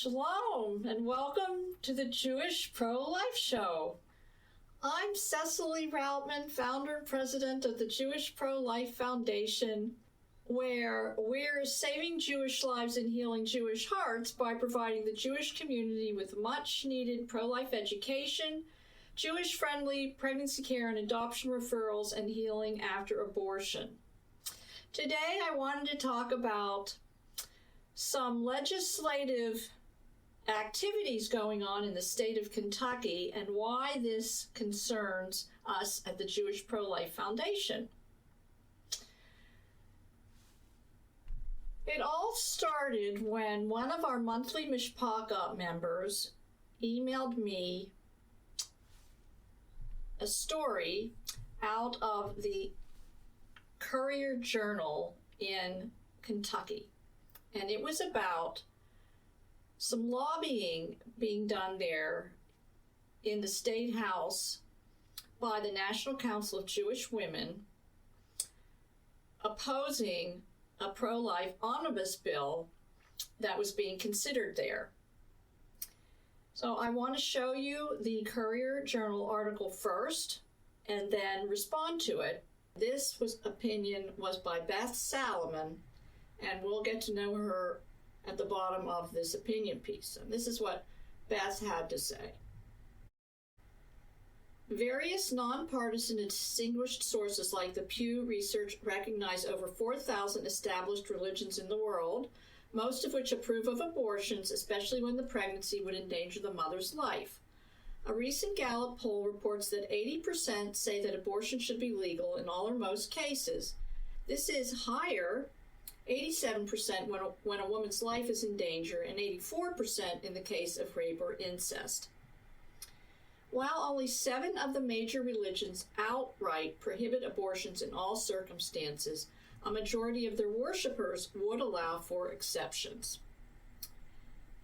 Shalom, and welcome to the Jewish Pro-Life Show. I'm Cecily Routman, founder and president of the Jewish Pro-Life Foundation, where we're saving Jewish lives and healing Jewish hearts by providing the Jewish community with much-needed pro-life education, Jewish-friendly pregnancy care and adoption referrals, and healing after abortion. Today, I wanted to talk about some legislative activities going on in the state of Kentucky and why this concerns us at the Jewish Pro-Life Foundation. It all started when one of our monthly Mishpachah members emailed me a story out of the Courier Journal in Kentucky. And it was about some lobbying being done there in the State House by the National Council of Jewish Women opposing a pro-life omnibus bill that was being considered there. So I want to show you the Courier Journal article first and then respond to it. This opinion was by Beth Salomon, and we'll get to know her at the bottom of this opinion piece. And this is what Beth had to say. Various nonpartisan and distinguished sources like the Pew Research recognize over 4,000 established religions in the world, most of which approve of abortions, especially when the pregnancy would endanger the mother's life. A recent Gallup poll reports that 80% say that abortion should be legal in all or most cases. This is higher, 87% when a woman's life is in danger, and 84% in the case of rape or incest. While only 7 of the major religions outright prohibit abortions in all circumstances, a majority of their worshipers would allow for exceptions.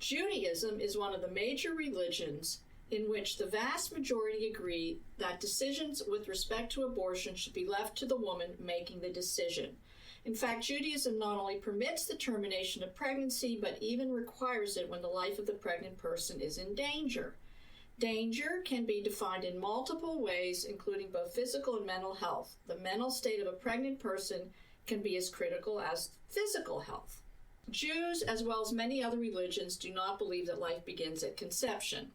Judaism is one of the major religions in which the vast majority agree that decisions with respect to abortion should be left to the woman making the decision. In fact, Judaism not only permits the termination of pregnancy, but even requires it when the life of the pregnant person is in danger. Danger can be defined in multiple ways, including both physical and mental health. The mental state of a pregnant person can be as critical as physical health. Jews, as well as many other religions, do not believe that life begins at conception.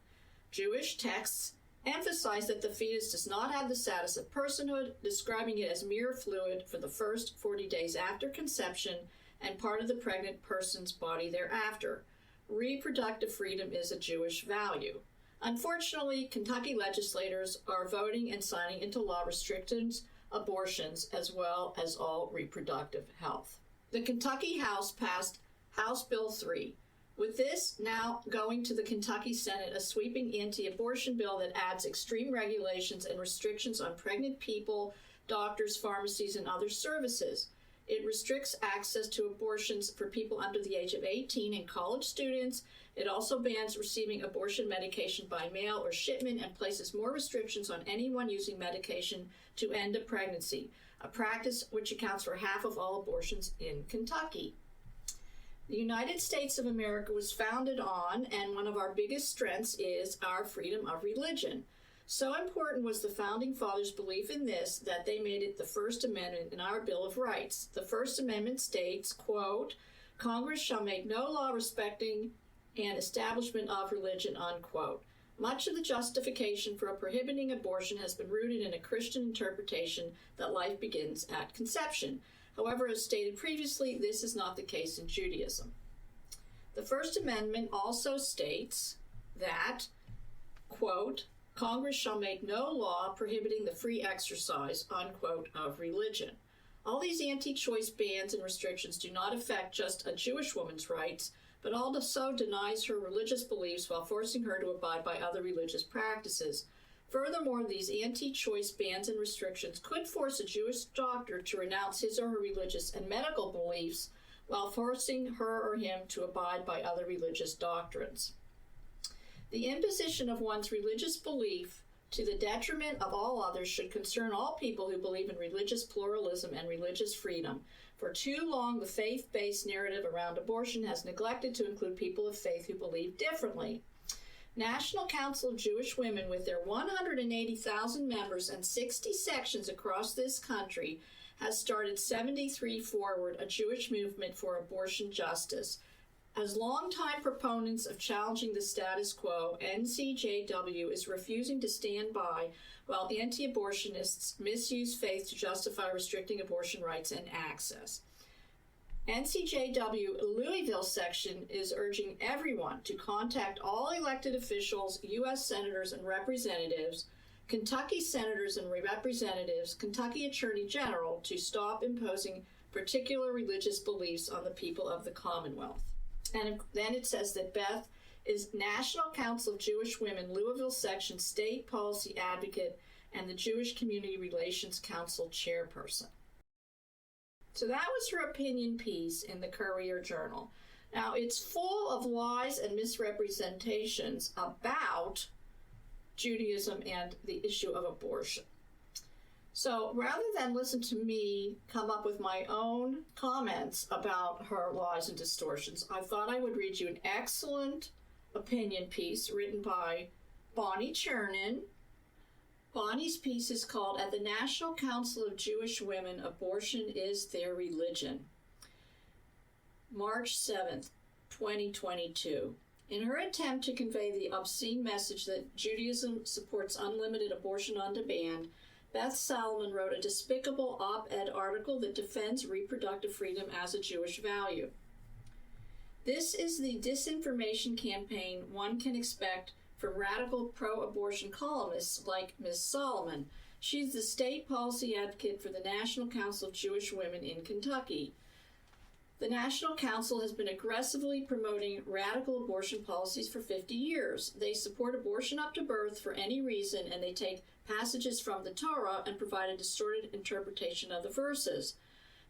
Jewish texts emphasize that the fetus does not have the status of personhood, describing it as mere fluid for the first 40 days after conception and part of the pregnant person's body thereafter. Reproductive freedom is a Jewish value. Unfortunately, Kentucky legislators are voting and signing into law restrictions abortions as well as all reproductive health. The Kentucky House passed House Bill 3. With this now going to the Kentucky Senate, a sweeping anti-abortion bill that adds extreme regulations and restrictions on pregnant people, doctors, pharmacies, and other services. It restricts access to abortions for people under the age of 18 and college students. It also bans receiving abortion medication by mail or shipment and places more restrictions on anyone using medication to end a pregnancy, a practice which accounts for half of all abortions in Kentucky. The United States of America was founded on, and one of our biggest strengths is, our freedom of religion. So important was the Founding Fathers' belief in this that they made it the First Amendment in our Bill of Rights. The First Amendment states, quote, "Congress shall make no law respecting an establishment of religion," unquote. Much of the justification for prohibiting abortion has been rooted in a Christian interpretation that life begins at conception. However, as stated previously, this is not the case in Judaism. The First Amendment also states that, quote, "Congress shall make no law prohibiting the free exercise," unquote, "of religion." All these anti-choice bans and restrictions do not affect just a Jewish woman's rights, but also denies her religious beliefs while forcing her to abide by other religious practices. Furthermore, these anti-choice bans and restrictions could force a Jewish doctor to renounce his or her religious and medical beliefs while forcing her or him to abide by other religious doctrines. The imposition of one's religious belief to the detriment of all others should concern all people who believe in religious pluralism and religious freedom. For too long, the faith-based narrative around abortion has neglected to include people of faith who believe differently. National Council of Jewish Women, with their 180,000 members and 60 sections across this country, has started 73 Forward, a Jewish movement for abortion justice. As longtime proponents of challenging the status quo, NCJW is refusing to stand by while anti-abortionists misuse faith to justify restricting abortion rights and access. NCJW Louisville section is urging everyone to contact all elected officials, U.S. senators and representatives, Kentucky senators and representatives, Kentucky Attorney General to stop imposing particular religious beliefs on the people of the Commonwealth. And then it says that Beth is National Council of Jewish Women, Louisville Section State Policy Advocate, and the Jewish Community Relations Council Chairperson. So that was her opinion piece in the Courier Journal. Now, it's full of lies and misrepresentations about Judaism and the issue of abortion. So rather than listen to me come up with my own comments about her lies and distortions, I thought I would read you an excellent opinion piece written by Bonnie Chernin. Bonnie's piece is called At the National Council of Jewish Women, Abortion is Their Religion. March 7th, 2022. In her attempt to convey the obscene message that Judaism supports unlimited abortion on demand, Beth Salomon wrote a despicable op-ed article that defends reproductive freedom as a Jewish value. This is the disinformation campaign one can expect from radical pro-abortion columnists like Ms. Salomon. She's the state policy advocate for the National Council of Jewish Women in Kentucky. The National Council has been aggressively promoting radical abortion policies for 50 years. They support abortion up to birth for any reason, and they take passages from the Torah and provide a distorted interpretation of the verses.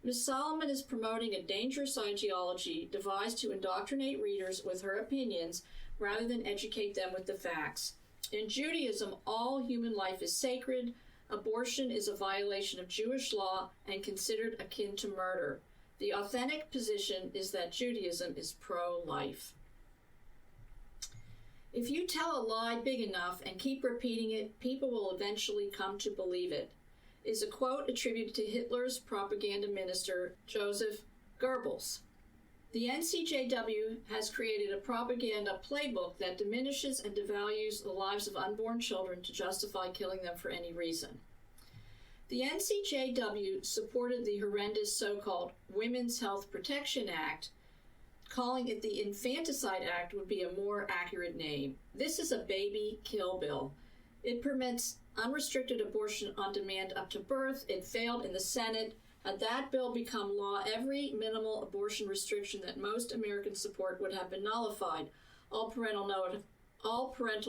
Ms. Salomon is promoting a dangerous ideology devised to indoctrinate readers with her opinions rather than educate them with the facts. In Judaism, all human life is sacred. Abortion is a violation of Jewish law and considered akin to murder. The authentic position is that Judaism is pro-life. If you tell a lie big enough and keep repeating it, people will eventually come to believe it, is a quote attributed to Hitler's propaganda minister, Joseph Goebbels. The NCJW has created a propaganda playbook that diminishes and devalues the lives of unborn children to justify killing them for any reason. The NCJW supported the horrendous so-called Women's Health Protection Act. Calling it the Infanticide Act would be a more accurate name. This is a baby kill bill. It permits unrestricted abortion on demand up to birth. It failed in the Senate. Had that bill become law, every minimal abortion restriction that most Americans support would have been nullified. All parental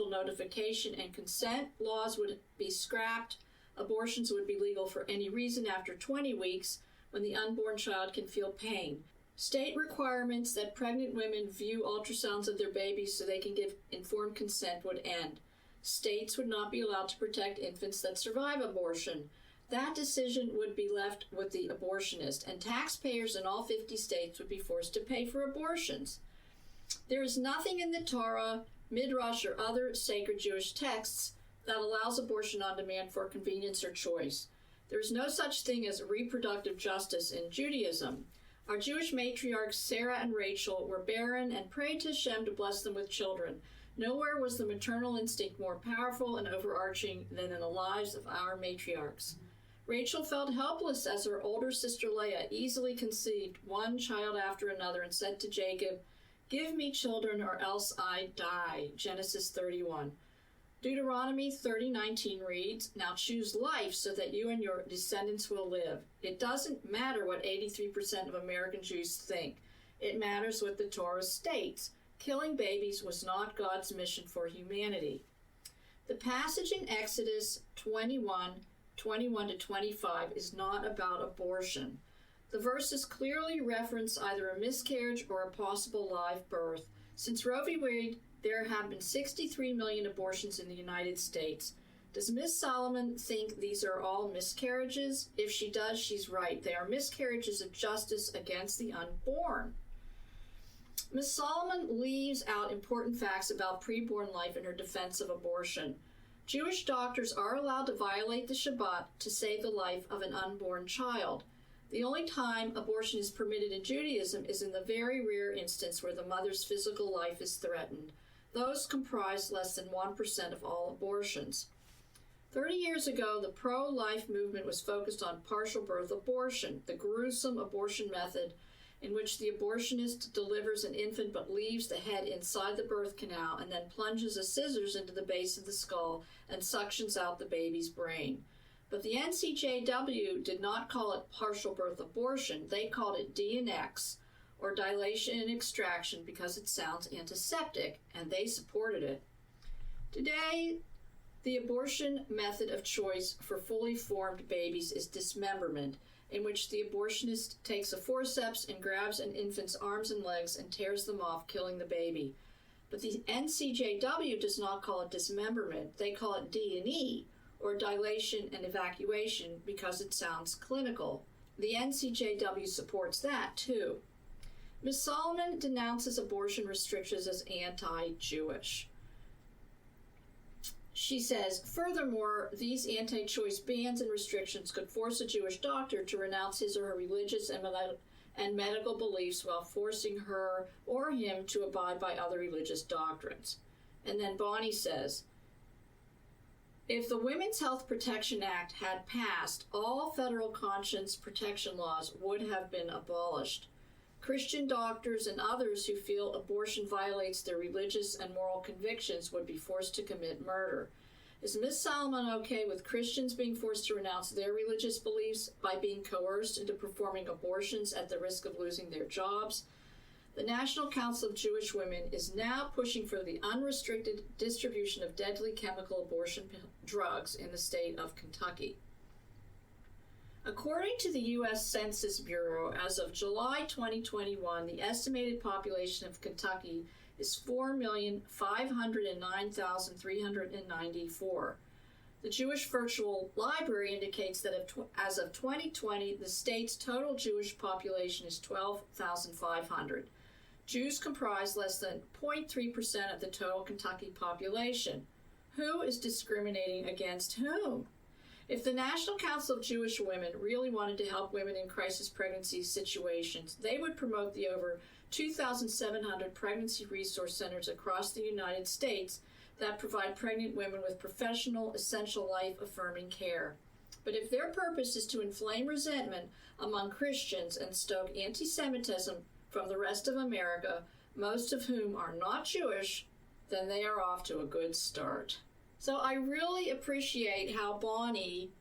notification and consent laws would be scrapped. Abortions would be legal for any reason after 20 weeks when the unborn child can feel pain. State requirements that pregnant women view ultrasounds of their babies so they can give informed consent would end. States would not be allowed to protect infants that survive abortion. That decision would be left with the abortionist, and taxpayers in all 50 states would be forced to pay for abortions. There is nothing in the Torah, Midrash, or other sacred Jewish texts that allows abortion on demand for convenience or choice. There is no such thing as reproductive justice in Judaism. Our Jewish matriarchs, Sarah and Rachel, were barren and prayed to Hashem to bless them with children. Nowhere was the maternal instinct more powerful and overarching than in the lives of our matriarchs. Rachel felt helpless as her older sister Leah easily conceived one child after another and said to Jacob, "Give me children or else I die." Genesis 31. Deuteronomy 30:19 reads, "Now choose life so that you and your descendants will live." It doesn't matter what 83% of American Jews think. It matters what the Torah states. Killing babies was not God's mission for humanity. The passage in Exodus 21:21-25 is not about abortion. The verses clearly reference either a miscarriage or a possible live birth. Since Roe v. Wade, there have been 63 million abortions in the United States. Does Ms. Solomon think these are all miscarriages? If she does, she's right. They are miscarriages of justice against the unborn. Ms. Solomon leaves out important facts about preborn life in her defense of abortion. Jewish doctors are allowed to violate the Shabbat to save the life of an unborn child. The only time abortion is permitted in Judaism is in the very rare instance where the mother's physical life is threatened. Those comprise less than 1% of all abortions. 30 years ago, the pro-life movement was focused on partial birth abortion, the gruesome abortion method in which the abortionist delivers an infant but leaves the head inside the birth canal and then plunges a scissors into the base of the skull and suctions out the baby's brain. But the NCJW did not call it partial birth abortion. They called it DNX, or dilation and extraction, because it sounds antiseptic, and they supported it. Today, the abortion method of choice for fully formed babies is dismemberment, in which the abortionist takes a forceps and grabs an infant's arms and legs and tears them off, killing the baby. But the NCJW does not call it dismemberment. They call it D&E, or dilation and evacuation, because it sounds clinical. The NCJW supports that, too. Ms. Solomon denounces abortion restrictions as anti-Jewish. She says, furthermore, these anti-choice bans and restrictions could force a Jewish doctor to renounce his or her religious and medical beliefs while forcing her or him to abide by other religious doctrines. And then Bonnie says, if the Women's Health Protection Act had passed, all federal conscience protection laws would have been abolished. Christian doctors and others who feel abortion violates their religious and moral convictions would be forced to commit murder. Is Ms. Solomon okay with Christians being forced to renounce their religious beliefs by being coerced into performing abortions at the risk of losing their jobs? The National Council of Jewish Women is now pushing for the unrestricted distribution of deadly chemical abortion drugs in the state of Kentucky. According to the U.S. Census Bureau, as of July 2021, the estimated population of Kentucky is 4,509,394. The Jewish Virtual Library indicates that as of 2020, the state's total Jewish population is 12,500. Jews comprise less than 0.3% of the total Kentucky population. Who is discriminating against whom? If the National Council of Jewish Women really wanted to help women in crisis pregnancy situations, they would promote the over 2,700 pregnancy resource centers across the United States that provide pregnant women with professional, essential life-affirming care. But if their purpose is to inflame resentment among Christians and stoke anti-Semitism from the rest of America, most of whom are not Jewish, then they are off to a good start. So I really appreciate how Bonnie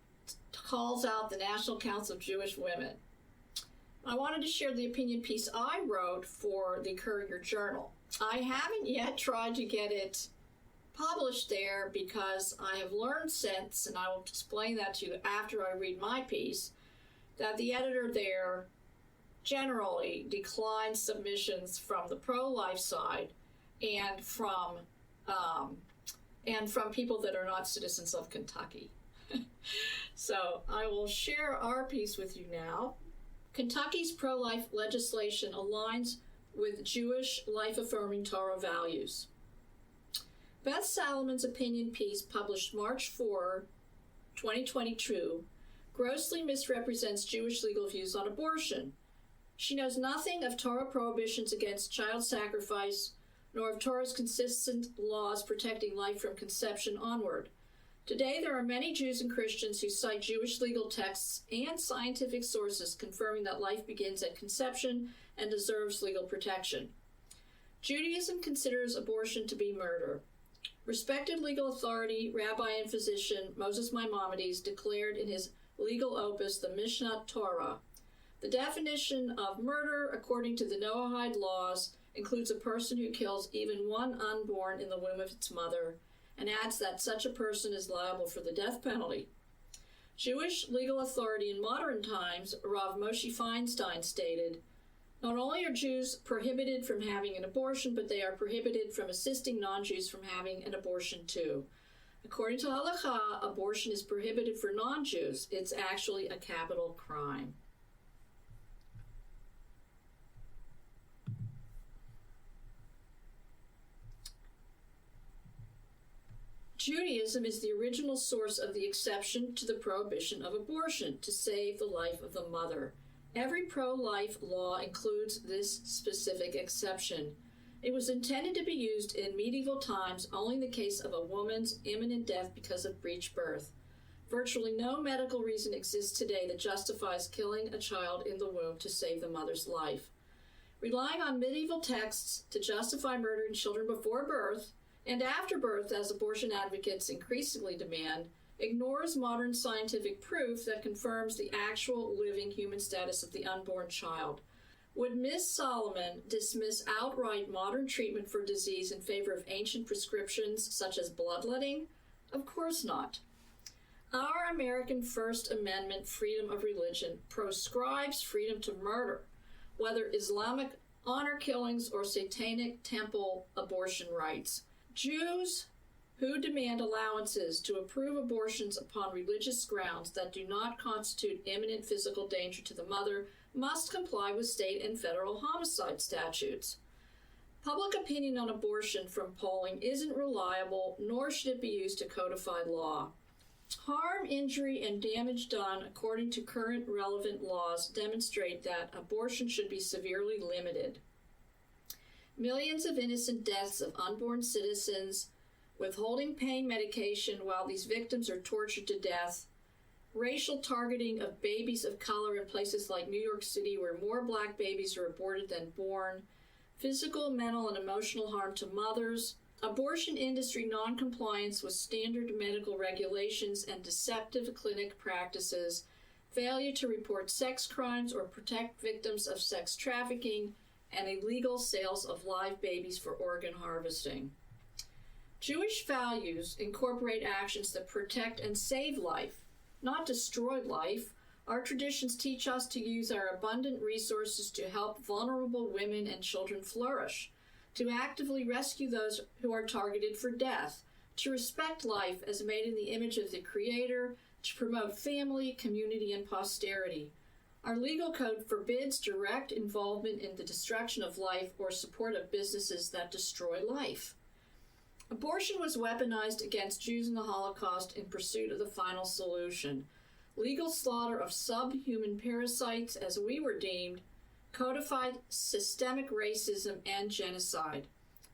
calls out the National Council of Jewish Women. I wanted to share the opinion piece I wrote for the Courier Journal. I haven't yet tried to get it published there because I have learned since, and I will explain that to you after I read my piece, that the editor there generally declines submissions from the pro-life side and from people that are not citizens of Kentucky. So I will share our piece with you now. Kentucky's pro-life legislation aligns with Jewish life-affirming Torah values. Beth Salomon's opinion piece, published March 4, 2022, grossly misrepresents Jewish legal views on abortion. She knows nothing of Torah prohibitions against child sacrifice, nor of Torah's consistent laws protecting life from conception onward. Today, there are many Jews and Christians who cite Jewish legal texts and scientific sources confirming that life begins at conception and deserves legal protection. Judaism considers abortion to be murder. Respected legal authority, rabbi and physician Moses Maimonides declared in his legal opus, the Mishnah Torah, the definition of murder, according to the Noahide laws, includes a person who kills even one unborn in the womb of its mother, and adds that such a person is liable for the death penalty. Jewish legal authority in modern times, Rav Moshe Feinstein, stated, not only are Jews prohibited from having an abortion, but they are prohibited from assisting non-Jews from having an abortion too. According to halakha, abortion is prohibited for non-Jews. It's actually a capital crime. Judaism is the original source of the exception to the prohibition of abortion to save the life of the mother. Every pro-life law includes this specific exception. It was intended to be used in medieval times only in the case of a woman's imminent death because of breech birth. Virtually no medical reason exists today that justifies killing a child in the womb to save the mother's life. Relying on medieval texts to justify murdering children before birth and after birth, as abortion advocates increasingly demand, ignores modern scientific proof that confirms the actual living human status of the unborn child. Would Ms. Solomon dismiss outright modern treatment for disease in favor of ancient prescriptions such as bloodletting? Of course not. Our American First Amendment freedom of religion proscribes freedom to murder, whether Islamic honor killings or satanic temple abortion rites. Jews who demand allowances to approve abortions upon religious grounds that do not constitute imminent physical danger to the mother must comply with state and federal homicide statutes. Public opinion on abortion from polling isn't reliable, nor should it be used to codify law. Harm, injury, and damage done according to current relevant laws demonstrate that abortion should be severely limited. Millions of innocent deaths of unborn citizens, withholding pain medication while these victims are tortured to death, racial targeting of babies of color in places like New York City where more black babies are aborted than born, physical, mental, and emotional harm to mothers, abortion industry noncompliance with standard medical regulations and deceptive clinic practices, failure to report sex crimes or protect victims of sex trafficking, and illegal sales of live babies for organ harvesting. Jewish values incorporate actions that protect and save life, not destroy life. Our traditions teach us to use our abundant resources to help vulnerable women and children flourish, to actively rescue those who are targeted for death, to respect life as made in the image of the Creator, to promote family, community, and posterity. Our legal code forbids direct involvement in the destruction of life or support of businesses that destroy life. Abortion was weaponized against Jews in the Holocaust in pursuit of the final solution. Legal slaughter of subhuman parasites, as we were deemed, codified systemic racism and genocide.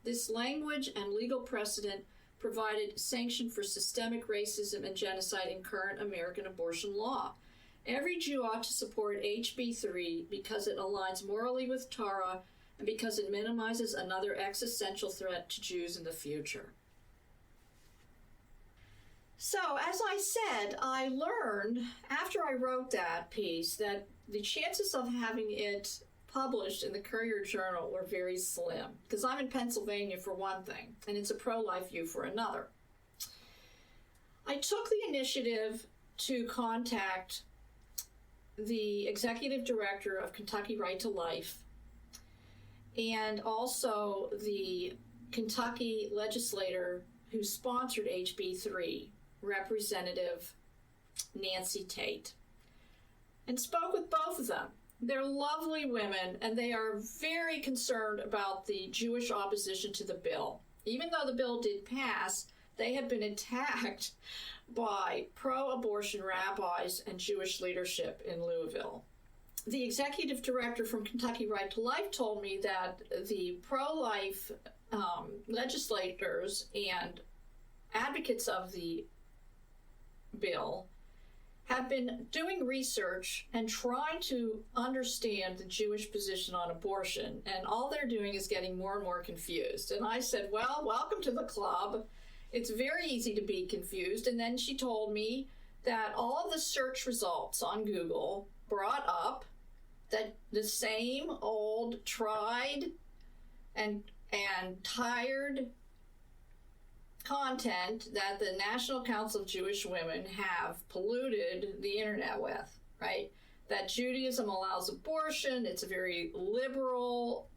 This language and legal precedent provided sanction for systemic racism and genocide in current American abortion law. Every Jew ought to support HB 3 because it aligns morally with Torah and because it minimizes another existential threat to Jews in the future. So, as I said, I learned after I wrote that piece that the chances of having it published in the Courier Journal were very slim, because I'm in Pennsylvania for one thing, and it's a pro-life view for another. I took the initiative to contact the executive director of Kentucky Right to Life and also the Kentucky legislator who sponsored HB 3, Representative Nancy Tate, and spoke with both of them. They're lovely women, and they are very concerned about the Jewish opposition to the bill. Even though the bill did pass, they have been attacked by pro-abortion rabbis and Jewish leadership in Louisville. The executive director from Kentucky Right to Life told me that the pro-life legislators and advocates of the bill have been doing research and trying to understand the Jewish position on abortion, and all they're doing is getting more and more confused. And I said, well, welcome to the club. It's very easy to be confused. And then she told me that all of the search results on Google brought up that the same old tried and tired content that the National Council of Jewish Women have polluted the internet with, right? That Judaism allows abortion, it's very liberal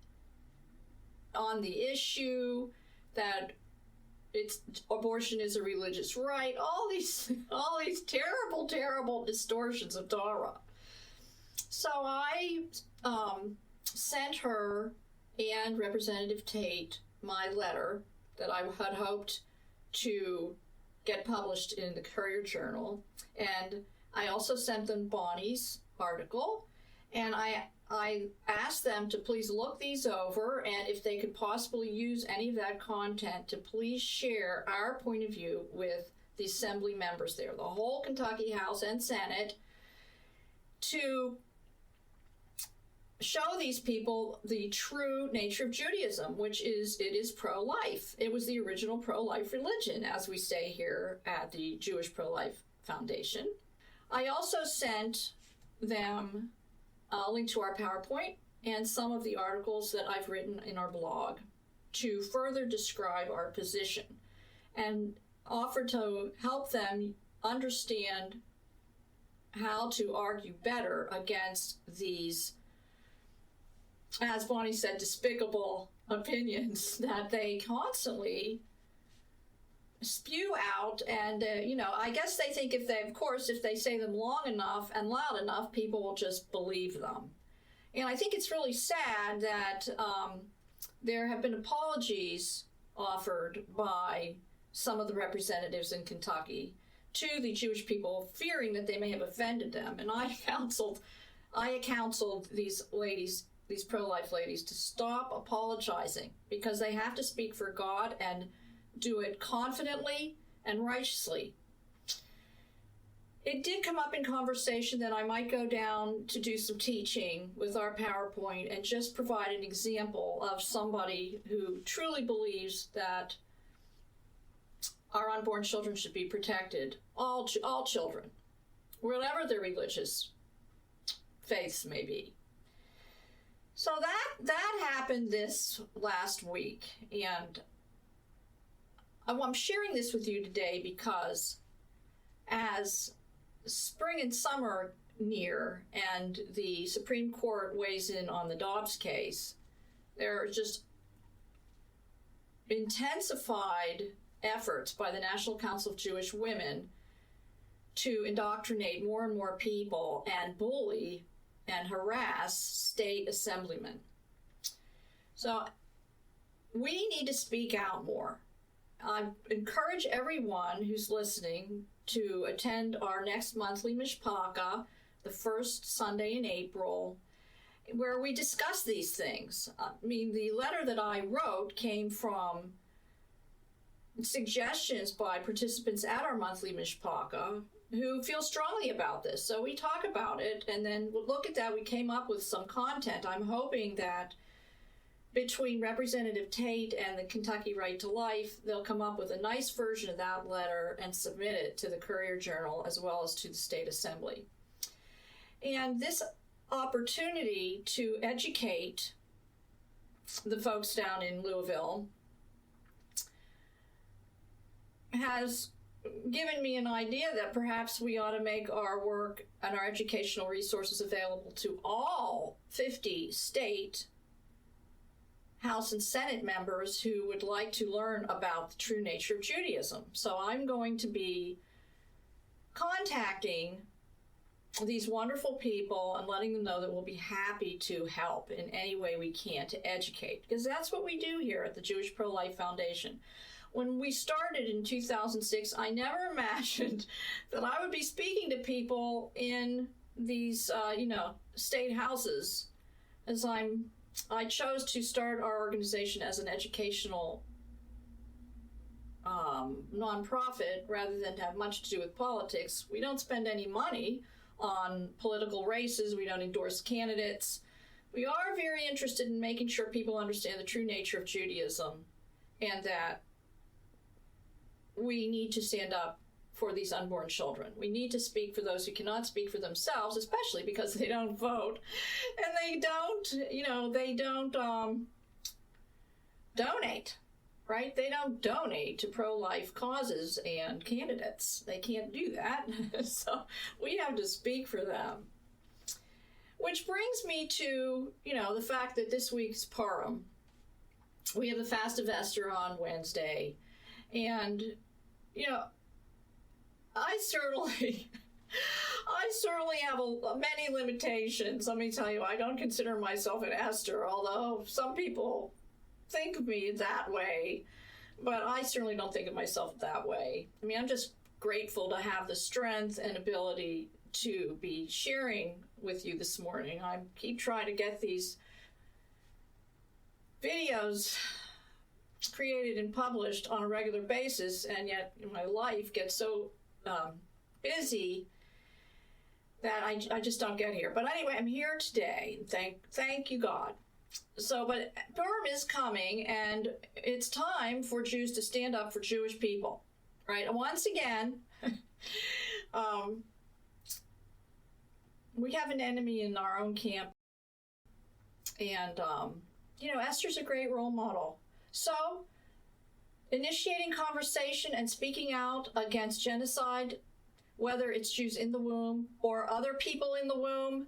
on the issue, that abortion is a religious right, all these terrible, terrible distortions of Torah. So I sent her and Representative Tate my letter that I had hoped to get published in the Courier Journal, and I also sent them Bonnie's article, and I asked them to please look these over, and if they could possibly use any of that content to please share our point of view with the assembly members there, the whole Kentucky House and Senate, to show these people the true nature of Judaism, which is, it is pro-life. It was the original pro-life religion, as we say here at the Jewish Pro-Life Foundation. I also sent them a link to our PowerPoint and some of the articles that I've written in our blog to further describe our position and offer to help them understand how to argue better against these, as Bonnie said, despicable opinions that they constantly spew out. And, I guess they think if they say them long enough and loud enough, people will just believe them. And I think it's really sad that there have been apologies offered by some of the representatives in Kentucky to the Jewish people, fearing that they may have offended them. And I counseled these ladies, these pro-life ladies, to stop apologizing, because they have to speak for God and do it confidently and righteously. It did come up in conversation that I might go down to do some teaching with our PowerPoint and just provide an example of somebody who truly believes that our unborn children should be protected, all children, whatever their religious faiths may be. So that happened this last week, and I'm sharing this with you today because as spring and summer near and the Supreme Court weighs in on the Dobbs case, there are just intensified efforts by the National Council of Jewish Women to indoctrinate more and more people and bully and harass state assemblymen. So we need to speak out more. I encourage everyone who's listening to attend our next monthly Mishpacha, the first Sunday in April, where we discuss these things. The letter that I wrote came from suggestions by participants at our monthly Mishpacha who feel strongly about this. So we talk about it, and then we'll look at that. We came up with some content. I'm hoping that between Representative Tate and the Kentucky Right to Life, they'll come up with a nice version of that letter and submit it to the Courier Journal as well as to the State Assembly. And this opportunity to educate the folks down in Louisville has given me an idea that perhaps we ought to make our work and our educational resources available to all 50 state House and Senate members who would like to learn about the true nature of Judaism. So I'm going to be contacting these wonderful people and letting them know that we'll be happy to help in any way we can to educate, because that's what we do here at the Jewish Pro-Life Foundation. When we started in 2006, I never imagined that I would be speaking to people in these, state houses, as I chose to start our organization as an educational nonprofit rather than have much to do with politics. We don't spend any money on political races. We don't endorse candidates. We are very interested in making sure people understand the true nature of Judaism and that we need to stand up for these unborn children. We need to speak for those who cannot speak for themselves, especially because they don't vote and they don't donate, right? They don't donate to pro-life causes and candidates. They can't do that. So we have to speak for them. Which brings me to, the fact that this week's Purim. We have the Fast of Esther on Wednesday. And, you know, I certainly have many limitations. Let me tell you, I don't consider myself an Esther, although some people think of me that way, but I certainly don't think of myself that way. I mean, I'm just grateful to have the strength and ability to be sharing with you this morning. I keep trying to get these videos created and published on a regular basis, and yet my life gets so busy that I just don't get here. But anyway, I'm here today. Thank you, God. So, but Purim is coming, and it's time for Jews to stand up for Jewish people, right? And once again, we have an enemy in our own camp, and, you know, Esther's a great role model. So, initiating conversation and speaking out against genocide, whether it's Jews in the womb or other people in the womb,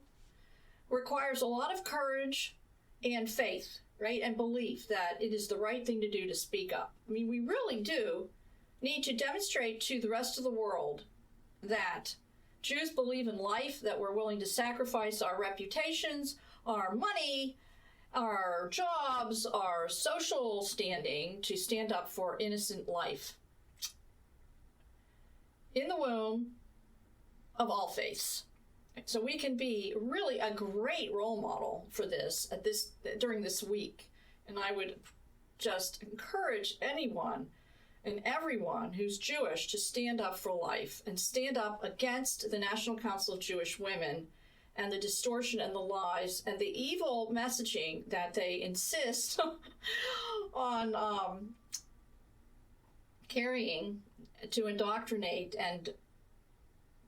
requires a lot of courage and faith, right? And belief that it is the right thing to do to speak up. I mean, we really do need to demonstrate to the rest of the world that Jews believe in life, that we're willing to sacrifice our reputations, our money, our jobs, our social standing to stand up for innocent life in the womb of all faiths. So we can be really a great role model for this during this week. And I would just encourage anyone and everyone who's Jewish to stand up for life and stand up against the National Council of Jewish Women and the distortion and the lies and the evil messaging that they insist on carrying to indoctrinate and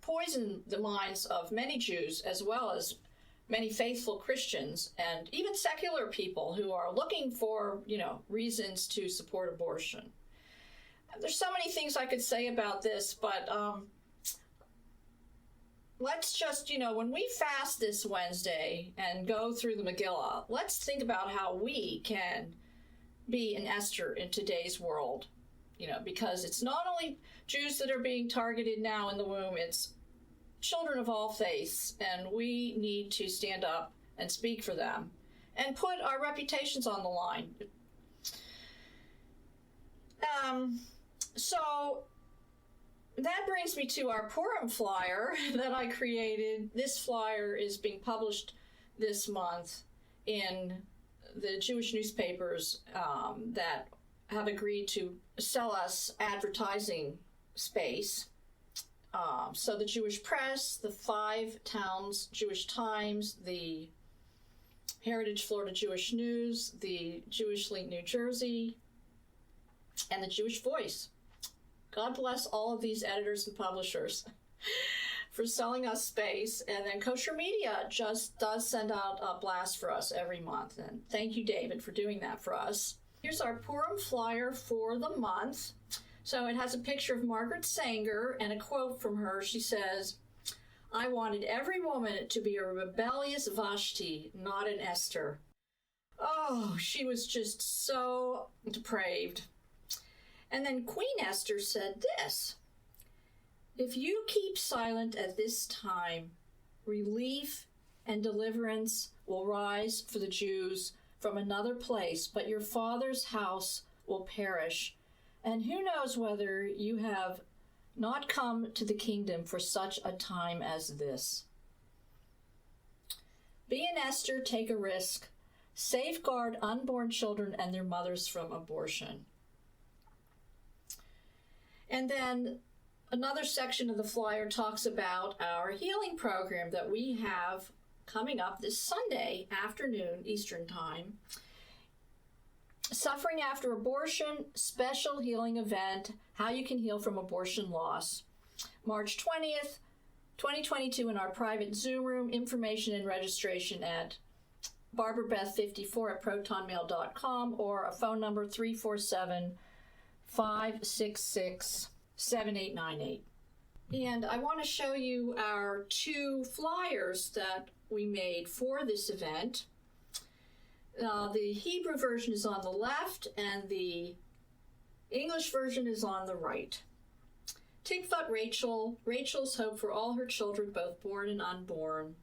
poison the minds of many Jews, as well as many faithful Christians and even secular people who are looking for, you know, reasons to support abortion. There's so many things I could say about this, but let's just, you know, when we fast this Wednesday and go through the Megillah, let's think about how we can be an Esther in today's world, you know, because it's not only Jews that are being targeted now in the womb, it's children of all faiths, and we need to stand up and speak for them and put our reputations on the line. So that brings me to our Purim flyer that I created. This flyer is being published this month in the Jewish newspapers that have agreed to sell us advertising space. So the Jewish Press, the 5 Towns Jewish Times, the Heritage Florida Jewish News, the Jewish Link New Jersey, and the Jewish Voice. God bless all of these editors and publishers for selling us space. And then Kosher Media just does send out a blast for us every month. And thank you, David, for doing that for us. Here's our Purim flyer for the month. So it has a picture of Margaret Sanger and a quote from her. She says, "I wanted every woman to be a rebellious Vashti, not an Esther." Oh, she was just so depraved. And then Queen Esther said this, "If you keep silent at this time, relief and deliverance will rise for the Jews from another place, but your father's house will perish. And who knows whether you have not come to the kingdom for such a time as this." Be an Esther, take a risk. Safeguard unborn children and their mothers from abortion. And then another section of the flyer talks about our healing program that we have coming up this Sunday afternoon, Eastern Time. Suffering After Abortion, special healing event, how you can heal from abortion loss. March 20th, 2022 in our private Zoom room. Information and registration at barbarabeth54@protonmail.com or a phone number 347-566-7898. And I want to show you our 2 flyers that we made for this event. The Hebrew version is on the left, and the English version is on the right. Tikvat Rachel, Rachel's hope for all her children, both born and unborn.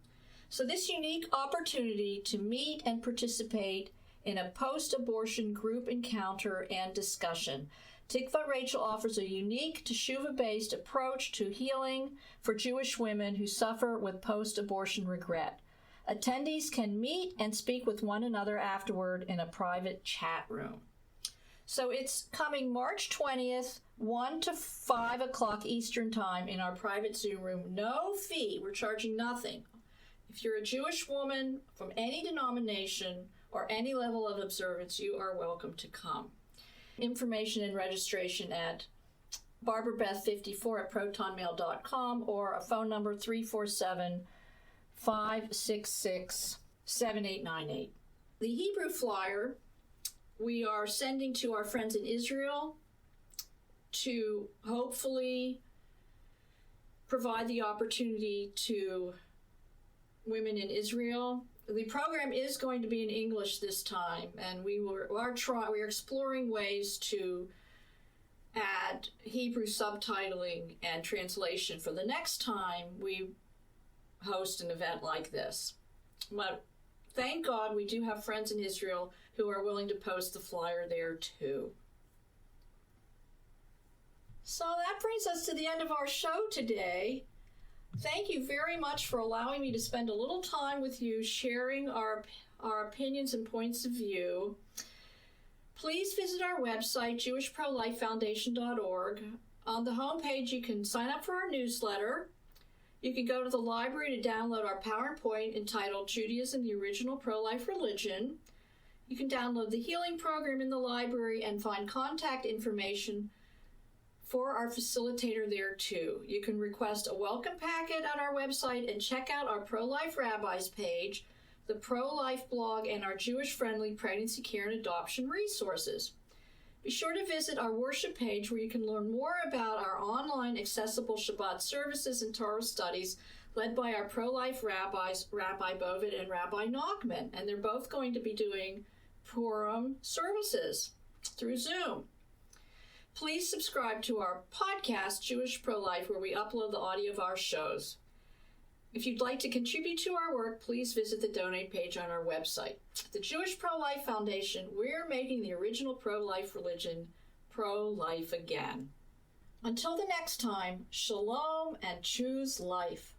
So this unique opportunity to meet and participate in a post-abortion group encounter and discussion. Tikvat Rachel offers a unique teshuva-based approach to healing for Jewish women who suffer with post-abortion regret. Attendees can meet and speak with one another afterward in a private chat room. So it's coming March 20th, 1 to 5 o'clock Eastern Time in our private Zoom room. No fee. We're charging nothing. If you're a Jewish woman from any denomination or any level of observance, you are welcome to come. Information and registration at barbarabeth54@protonmail.com or a phone number 347-566-7898. The Hebrew flyer we are sending to our friends in Israel to hopefully provide the opportunity to women in Israel. The program is going to be in English this time, and we are exploring ways to add Hebrew subtitling and translation for the next time we host an event like this. But thank God we do have friends in Israel who are willing to post the flyer there too. So that brings us to the end of our show today. Thank you very much for allowing me to spend a little time with you sharing our opinions and points of view. Please visit our website, jewishprolifefoundation.org. On the homepage, you can sign up for our newsletter. You can go to the library to download our PowerPoint entitled Judaism, the Original Pro-Life Religion. You can download the healing program in the library and find contact information for our facilitator there too. You can request a welcome packet on our website and check out our Pro-Life Rabbis page, the Pro-Life blog, and our Jewish-friendly pregnancy care and adoption resources. Be sure to visit our worship page where you can learn more about our online accessible Shabbat services and Torah studies led by our pro-life rabbis, Rabbi Bovid and Rabbi Nachman, and they're both going to be doing Purim services through Zoom. Please subscribe to our podcast, Jewish Pro-Life, where we upload the audio of our shows. If you'd like to contribute to our work, please visit the donate page on our website. The Jewish Pro-Life Foundation, we're making the original pro-life religion pro-life again. Until the next time, shalom and choose life.